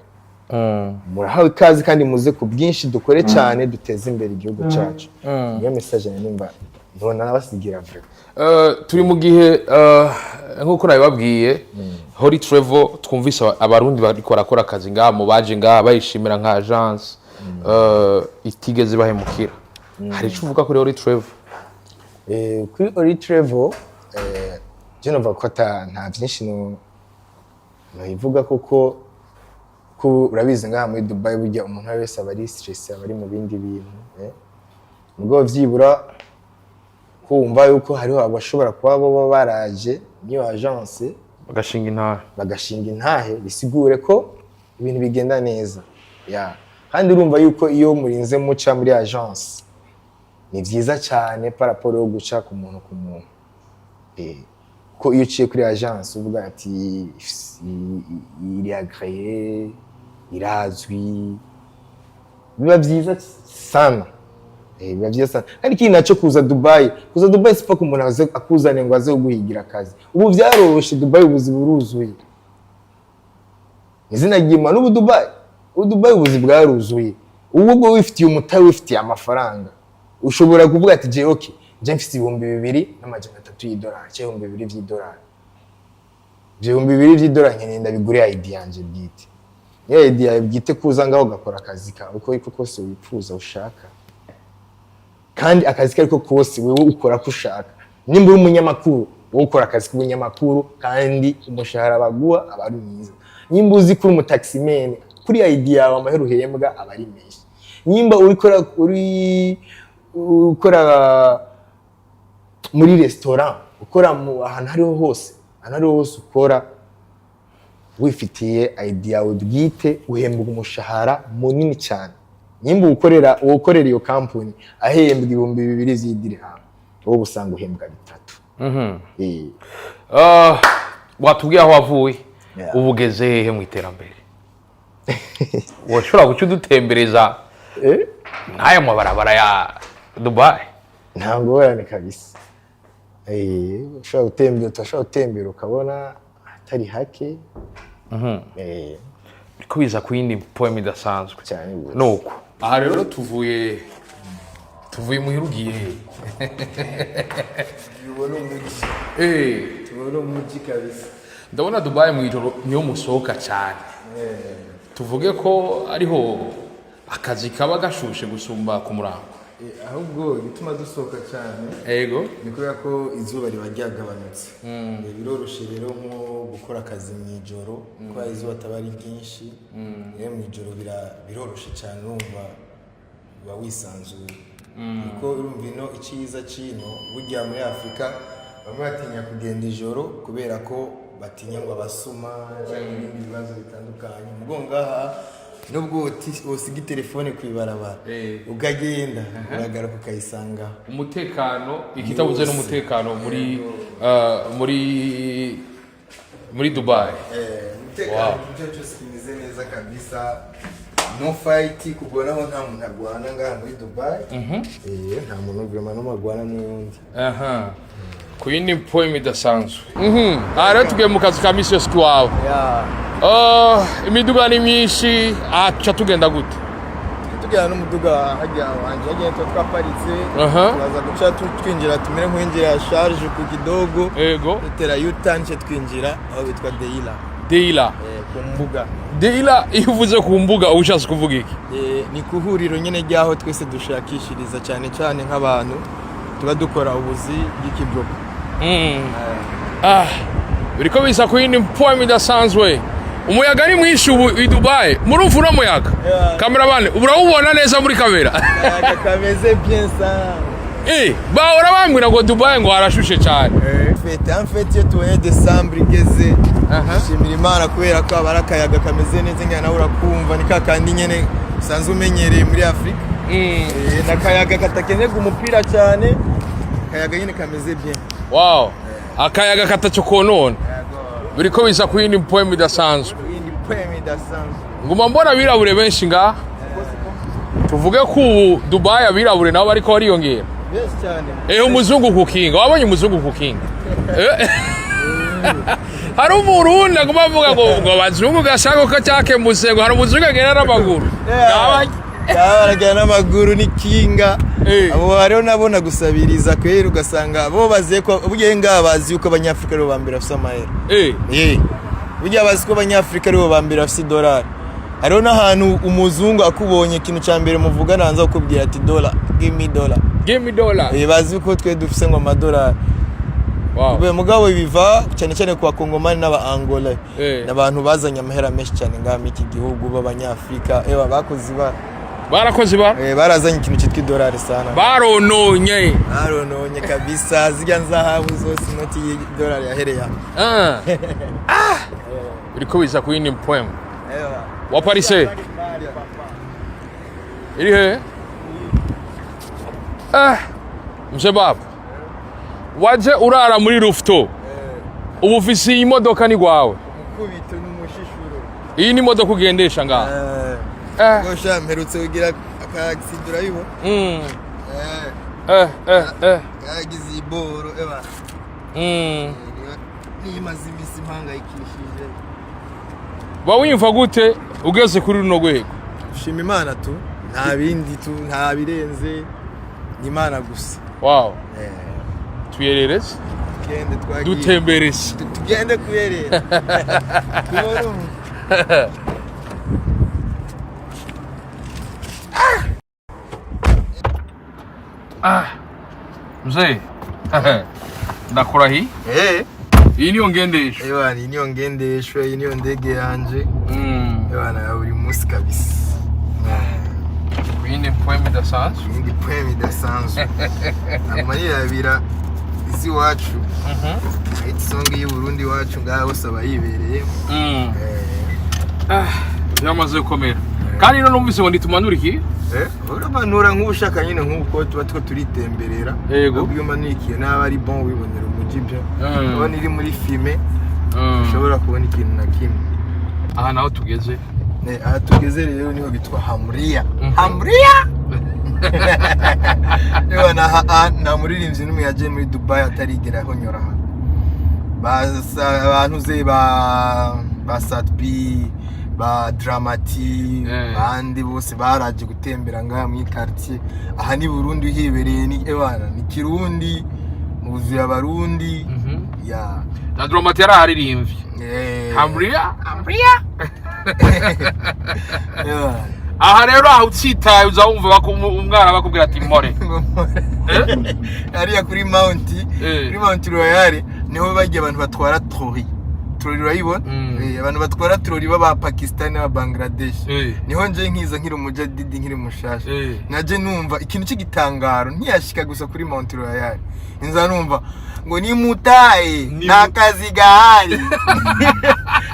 murahawe ikaze kandi muze ku bwinshi dukore cyane duteze imbere igihugu cyacu niyo message nimba ndona nabasigira vre turi mu gihe nkuko nabibabwiye Holy Travel twumvise abarundi bariko barakora akazi ngaha mu baje ngaha bayishimira nka agence itigeze bahemukira hari icyo uvuga kuri Holy Travel kuri Holy Travel je nova ko nta byinshi no ivuga kuko urabizi ngaha muri Dubai burya umuntu wese aba ari stress aba ari mu bindi bintu ubwo vyibura kumva yuko hariho abashobora kuba bo baraje niyo agence bagashinga intahe bisigure ko ibintu bigenda neza kandi urumva yuko iyo murinze muca muri agence ni vyiza cyane par rapport yo guca ku muntu ko iyo uciye kuri agence uvuga ati iri agréé irazwi biba vyiza sana biba vyiza sana kandi kindi naco kuza Dubai sipa ku muntu akuzane ngo aze guhigira akazi ubu vyaroshe Dubai ubuzi buruzuye izina ry'Imana ubu Dubai ubuzi bwaruzuye ubwo wifitiye umutahe wifitiye amafaranga ushobora kuvuga ati je okay je mfite 2300 y'idolari cyangwa 2000 by'idolari je 2000 by'idolari nkenda bigure ID yanje bwite ya ID yawe bwite kuza ngaho gakora akazi kawe uko iko kose wifuza ushaka kandi akazi kariko kose wewe ukora ko ushaka nimba uri umunyamakuru wowe ukora akazi k'ubunyamakuru kandi umushahara baguha aba ari mwiza nimba uzi kuri umutaximene kuri ID yawe amahero uhembwa aba ari menshi nimba ukora muri restaurant ukora mu ahantu hariho hose ukora wifitiye ID yawe bwite uhembwa umushahara munini cyane nimba ukorera iyo company ahembwa 2000 z'idirihamu wowe usanga uhembwa 3 watubwiye aho wavuye ubugeze hehe mu iterambere washobora guca udutembereza nk'aya mabarabara ya Dubai nta ngorane kabisa ushobora gutembera ukabona atari hake ariko biza ku yindi poem idasanzwe cyane nuko aha rero tuvuye muhira ugiye tubona umujyi kabisa ndabona Dubai mu ijoro niyo musohoka cyane tuvuge ko ariho akazi kaba gashushe gusumba ku murango ahubwo bituma dusohoka cyane yego ni kubera ko izuba riba ryagabanutse biroroshye rero nko gukora akazi mu ijoro kuko izuba ataba ari ryinshi rero mu ijoro biroroshye cyane urumva uba wisanzuye kuko urumva ino icyiza kino burya muri Afurika bamwe batinya kugenda ijoro kubera ko batinya ngo abasuma cyangwa ibindi bibazo bitandukanye mugongaha nubwo usiga telefone kwibarabara ukagenda uragaruka ukayisanga umutekano ikitabuze n'umutekano muri Dubai umutekano cyose kimeze neza kabisa no fight kugonaho nta muntu agwana ngaha muri Dubai nta muntu ugema no magwana n'undi ku yindi poem idasanzwe rero tugiye mu kazi ka misi yose iwawe imiduga ni myinshi aca tugenda gute tugenda n'umuduga hajya wanje hajya twaparitse turaza guca twinjira tumere nk'injira ya charge ku kidogo tutera U-turn twinjira aho bitwa Deila ku mbuga Deila iyo uvuze ku mbuga ubushatse kuvuga iki ni kuhuriro nyene ryaho twese dushakishiriza cyane cyane nk'abantu tuba dukora ubuzi bw'ikibroka biriko bisa ku yindi poem idasanzwe umuyaga ni mwinshi ubu i Dubai murumva uno muyaga kamera bane urawubona neza muri kamera kameze bien ça bahora bambwira ngo Dubai ngo harashushe cyane en fait iyo tubaye December igeze dushimira Imana kubera ko abari akayaga kameze neza nyine nawe urakumva ni kakandi nyene usanzwe umenyereye muri Afrika n'akayaga katakenega umupira cyane akayaga nyine kameze bien wow akayaga katacho konona biriko bisa ku yindi poem idasanzwe nguma mbona abirabure benshi ngaha tuvuge ko ubu Dubai abirabure nabo bariko bariyongera cyane umuzungu kukinga wabonye umuzungu kukinga hari umurundi aguma avuga ngo abazungu gashaka ko cyakemutse ngo hari umuzungu agenda n'amaguru baragenda n'amaguru ni kinga abo rero nabona gusabiriza kwera ugasanga bo baziye ko ubugiye ngaha bazi yuko abanyafrika aribo bambira afite amahera burya bazi ko abanyafrika aribo bambira afite $. Hariho n'ahantu umuzungu akubonye ikintu cya mbere muvuga nanza kukubwira ati give me $. Bazi ko twe dufise ngo amadolari mugabo biva cyane cyane ku bakongomani n'aba Angola n'abantu bazanye amahera menshi cyane ngaha muri iki gihugu b'abanyafrika bakoze barakoze barazanye ikintu cyitwa $. Sana barononye kabisa zijya nzahabu zose inoti $. Yahereye biriko biza ku yindi poem wa Paris iri he msebaba waje urara muri rooftop ubu ufise imodoka ni gwawe mukubito n'umushishuro iyi ni imodoka ugendesha ngaha gosha mperutse ugira akagisidura yibo yagize iboro ni mazimisi impanga ikishije wawimva gute ugeze kuri runo rwego ushima Imana tu nta bindi tu nta birenze ni Imana gusa tuyerereze dutembereze tugende kuyerera mzee ndakurahi iyi niyo ngendesho iyi niyo ngendesho iyi niyo ndege yanje ya buri munsi kabisa yindi poem idasanzwe amarira izi wacu song y'u Burundi wacu ngaho bose abayibereye byamaze gukomera kandi no numvise ngo nditumanura iki uramanura nk'ubushaka nyine nk'uko tuba turitemberera yego ubwo umanikiye n'aba ari bon wibonera umujyi byo ubona iri muri filme ushobora kubona ikintu na kimwe. Aha naho tugeze. Aha tugeze rero niho bitwa Hamria. Hamria. Ewa na muririmbyi n'umwe yaje muri Dubai atarigera honyora aha. Abantu ze ba Satbi ba Dramati bandi bose baraje gutembera ngaha mu quartier. Aha ni Burundi hibereye ni ewana ni Kirundi muzi abarundi ya na Dramati yaraharirimvye. Hamria. Aha rero aho utsitaye uzawumva bako umwana bakubwira ati more. Ariya kuri Mount Royal niho bagiye abantu batwara troli urayibona abantu batwara troli baba Pakistan na Bangladesh niho nje nkiza nkiri umujadidi nkiri mushasha naje numva ikintu cy'igitangaro ntiyashika gusa kuri Mount Royal inza numva ngo ni mutaye nakazi gahari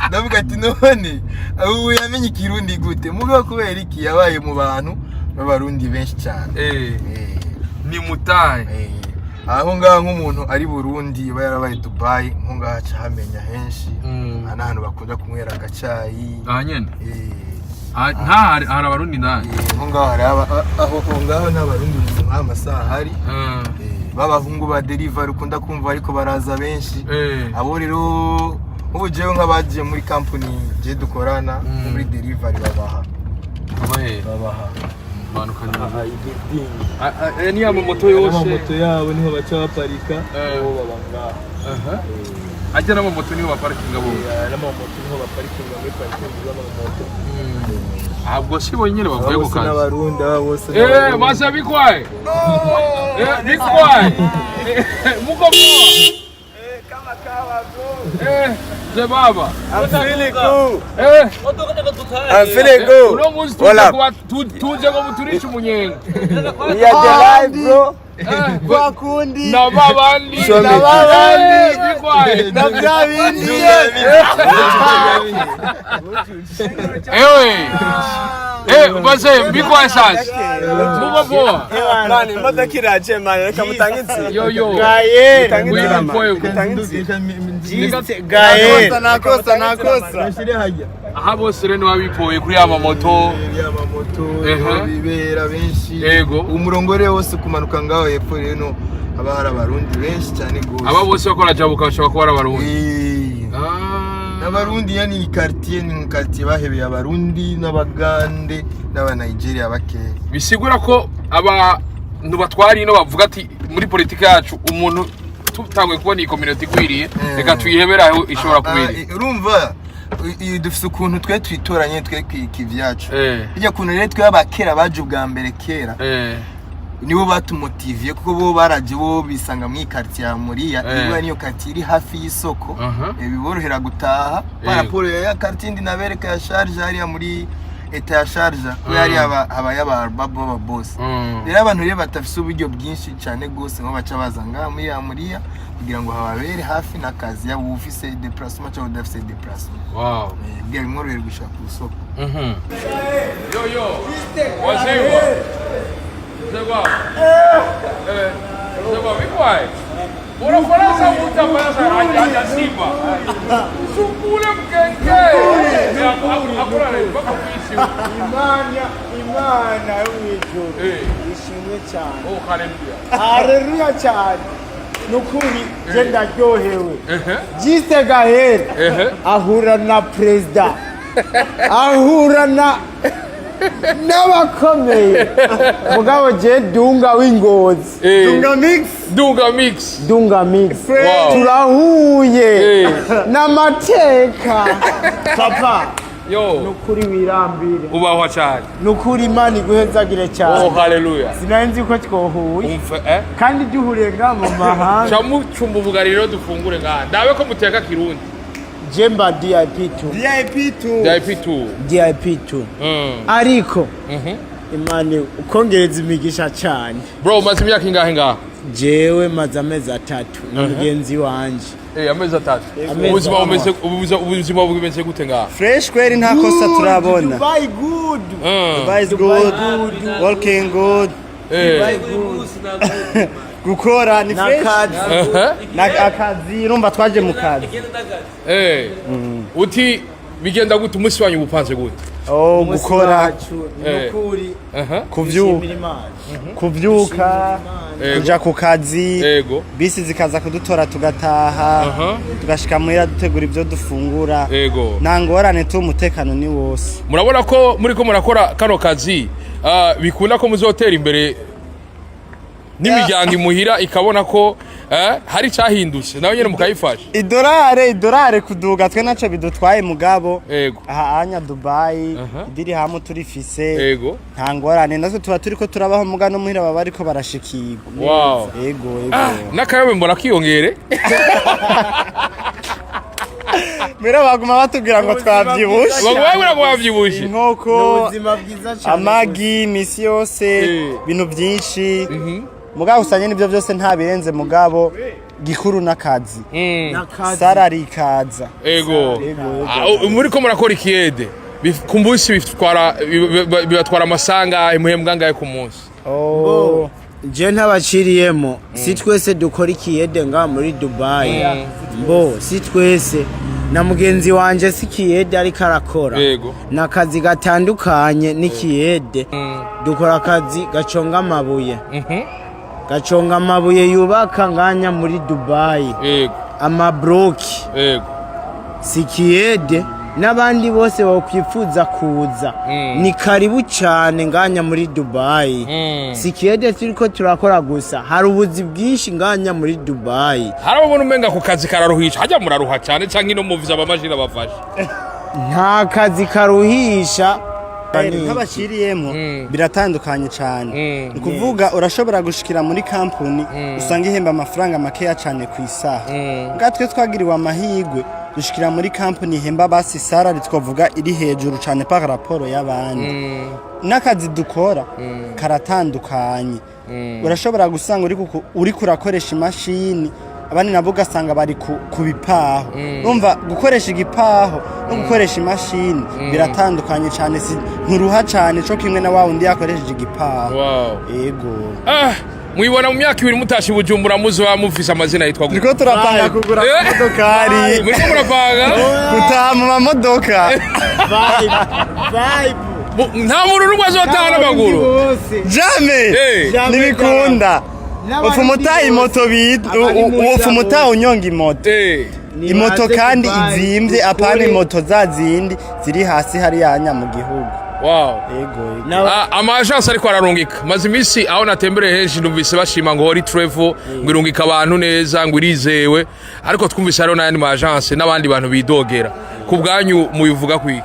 ndavuga ati none ubu yamenye Kirundi gute mugabo kubera iki yabaye mu bantu b'abarundi benshi cyane ni mutaye aho ngaho nk'umuntu ari Burundi yarabaye Dubai nko ngaho ahamenya henshi ahantu bakunda kunywera agacayi nyene hari abarundi ndani nko ngaho hari aho ngaho n'abarundi amasaha hari babahungu ba delivery ukunda kumva ariko baraza benshi abo rero ubu jewe nk'abagiye muri company je dukorana muri delivery babaha manuka ni ya moto yose moto yabo niho baca baparika bo babanga ajya na moto niho baparikinga bo na moto niho baparikinga muri parking z'amamoto ahubwo si bo nyine bavuye ku kazi n'abarunda bose masa bikwaye bikwaye muko poa kama kawa bro je baba I'm feeling good I'm feeling good uno munsi tuje ngo muturisha umunyenga we are the live bro kwa kundi na babandi bikwaye na byabindi base bikwaye sasa muko poa man imodoka iraje man reka mutangitse yo gaye nakosa aha bose rero wabipoye kuri ya mamoto bibera benshi yego umurongore wose kumanuka ngaho hepfo rero haba hari abarundi benshi cyane gose aba bose bakora jabuka bashaka kuba abarundi n'abarundi yani quartier ni quartier bahebeye abarundi n'abagande n'abanigeria bake bisigura ko abantu batwari ino bavuga ati muri politika yacu umuntu tutangwe kubona iyi community kwiriye reka tuyihebera aho ishobora kubiri urumva dufise ukuntu twe twitoranye twe kivyacu bijya kuntu rero twe abakera baje ubwa mbere kera nibo batumotiviye kuko bo baraje bo bisanga mu quartier ya Muriya niba niyo quartier iri hafi y'isoko biborohera gutaha paraporo ya quartier ndi nabereka ya charge ari ya muri eta ya charge ko yari aba babo boss rero abantu rero batafise uburyo bwinshi cyane gose ngo baca bazanga muri ya Muriya kugira ngo hababere hafi nakazi ya ufise déplacement cyangwa udafise déplacement bya bimworohera gushaka ku isoko yo waziwa Zeba bikwaye bora faransa mutafanya haja simba sukule mkeke akora rero bakufisi imana y'umwijuru ishimwe cyane haleluya cyane nukuri je ndaryohewe Jiste Gahere ahura na president ahura n'abakomeye mugabo je Dunga w'Ingozi Dunga mix turahuye n'amateka papa nukuri wirambire ubahwa cyane nukuri Imana iguhezagire cyane haleluya sinanzi ko twohuye kandi duhuriye nga mu mahanga camucumba ubugariro dufungure nga ndabe ko muteka Kirundi Jemba DIP2 ariko Imana ukongereza imigisha cyane bro maze imyaka ingahe ngaha jewe maze amezi 3 na mugenzi wanje amezi 3 ubuzima bumeze gute ngaha fresh kweri nta kosa turabona Dubai is good walking good gukora ni fresh akazi urumva twaje mu kazi uti bigenda gute umunsi wanyu ubupanze gute gukora kuvyuka kuja ku kazi bisi zikaza kudutora tugataha tugashika muhira dutegura ibyo dufungura nta ngorane tu umutekano ni wose murabona ko muriko murakora kano kazi bikunda ko muzotera imbere n'imiryango imuhira ikabona ko hari cyahindutse nawe nyene mukayifasha idolare kuduga twe naco bidutwaye mugabo aha anya Dubai idiri hamwe turifise nta ngorane natwe tuba turiko turabaho mugano muhira baba ariko barashikirwa n'akayobe mbona kiyongere mira baguma batubwira ngo twavyibushe inkoko amagi misi yose bintu byinshi mugabo usanye nibyo byose nta birenze mugabo gikuru n'akazi salary kaza muri ko murakora ikiyede kumbusi bibatwara amasanga imuhembwa ngaye ku munsi je ntabaciriyemo si twese dukora ikiyede nga muri Dubai si twese na mugenzi wanje si kiyede ariko arakora n'akazi gatandukanye n'ikiyede dukora akazi gaconga amabuye yubaka nganya muri Dubai amabroki si kiyede n'abandi bose bakwifuza kuza ni karibu cyane nganya muri Dubai si kiyede turiko turakora gusa hari ubuzi bwinshi nganya muri Dubai hari ababona umenga ku kazi kararuhisha hajya muraruha cyane cyangwa ino muviza abamashira bafashe nta kazi karuhisha nk'abashiriyemo biratandukanye cyane ni kuvuga urashobora gushikira muri kampuni usanga ihemba amafaranga makeya cyane ku isaha ngatwe twagiriwe amahigwe dushikira muri kampuni ihemba basi salary twavuga iri hejuru cyane par rapport y'abandi n'akazi dukora karatandukanye urashobora gusanga uri kurakoresha imashini abandi nabo ugasanga bari ku bipaho urumva gukoresha igipaho no gukoresha imashini biratandukanye cyane nturuha cyane cyo kimwe na wa wundi yakoresheje igipaho mwibona mu myaka 2 mutashi Bujumbura muzo mufise amazina yitwa gute niko turapanga kugura modokari muriko murapanga gutaha mu mamodoka nta muntu n'umwe azotahana amaguru jamais nibikunda ufumutaye moto ufumutaye unyonga imoto kandi izimvye apana imoto zazindi ziri hasi hari yanya mu gihugu amagence ariko ararungika maze imisi aho natembereye henshi numvise bashima ngo hori travel ngo irungika abantu neza ngo irizewe ariko twumvise hariho n'ayandi magence n'abandi bantu bidogera ku bwanyu mubivuga kwiki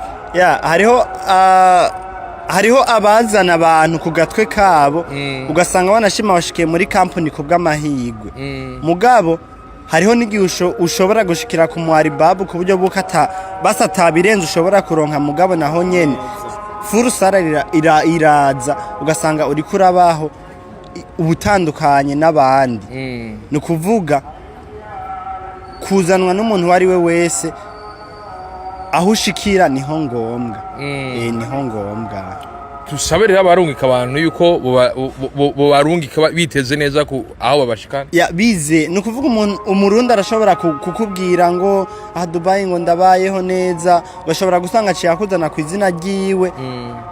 hariho abazana abantu ku gatwe kabo ugasanga banashima bashikiye muri kampuni ku bw'amahigwe mugabo hariho n'igihe ushobora gushikira ku muharibabu ku buryo basatabirenze ushobora kuronka mugabo naho nyene full salary iraza ugasanga uri kurabaho ubutandukanye n'abandi ni ukuvuga kuzanwa n'umuntu wari we wese aho ushikira niho ngombwa niho ngombwa tusabere abarungika abantu yuko bo barungika biteze neza ku aho babashikana bize ni ukuvuga umurundi arashobora kukubwira ngo aha Dubai ngo ndabayeho neza bashobora gusanga aciye akuzana ku izina ryiwe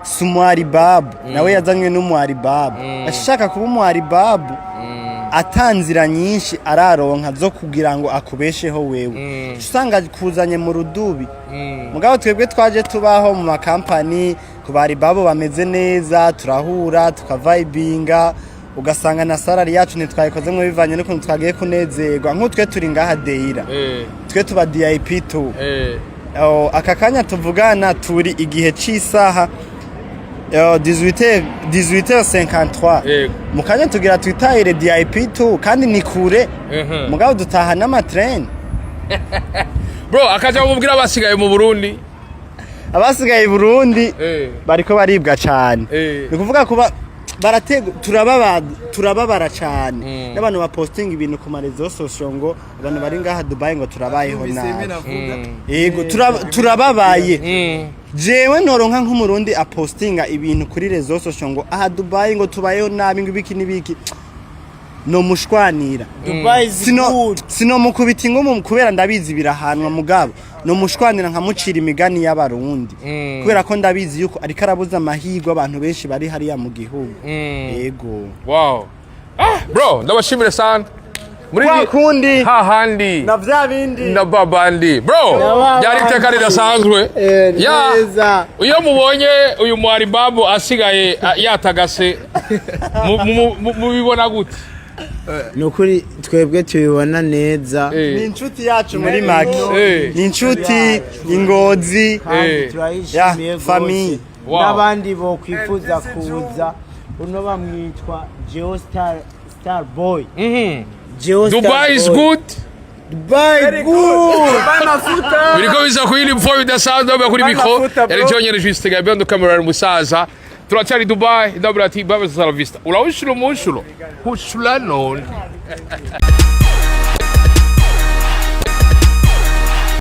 sumwari babu nawe yazanywe n'umwari babu ashaka kuba umwari babu atanzira nyinshi araronka zo kugira ngo akubesheho wewe usanga kuzanye mu rudubi mugabo twebwe twaje tubaho mu makampani kubari babo bameze neza turahura tukavibinga ugasanga na salary yacu ntitwayikoze mu bivanye n'ukuntu twagiye kunezerwa nk'utwe turi ngaha deira twe tuba VIP tu aka kanya tuvugana turi igihe c'isaha 18h53 mukanya tugira twitahire VIP tu kandi ni kure mugabo dutaha n'amatrain bro akaja mubwira abasigaye mu Burundi abasigaye i Burundi bariko baribwa cyane ni kuvuga kuba turababara cyane n'abantu bapostinga ibintu ku marezo social ngo abantu bari ngaha Dubai ngo turabayeho nabi yego turababaye jewe noronka nk'umurundi apostinga ibintu kuri rezo social ngo aha Dubai ngo tubayeho nabi ngo ibiki nibiki no mushwanira Dubai is good. sino mukubita ingumu kubera ndabizi birahanwa mugabo no mushwanira nkamucira imigani y'abarundi kubera ko ndabizi yuko ariko arabuza amahirwe abantu benshi bari hariya mu gihugu yego wow bro ndabashimire sana muri kundi hahandi na vya bindi na babandi bro byari iteka ridasanzwe ya uyo mubonye uyu mwari babu asigaye yatagase mubibona gute nukuri twebwe tubibona neza ni inshuti yacu muri make ni inshuti ingozi turayishimiye famille n'abandi bo kwifuza kuza uno bamwitwa Star Boy Dubai is good Dubai good biriko biza kuyiri mfo bidasanzwe kuri mikro yari cyonyene juste ga bendo camera musaza turacyari Dubai ndabura ati baba za la vista ula ushuro mushuro hushula none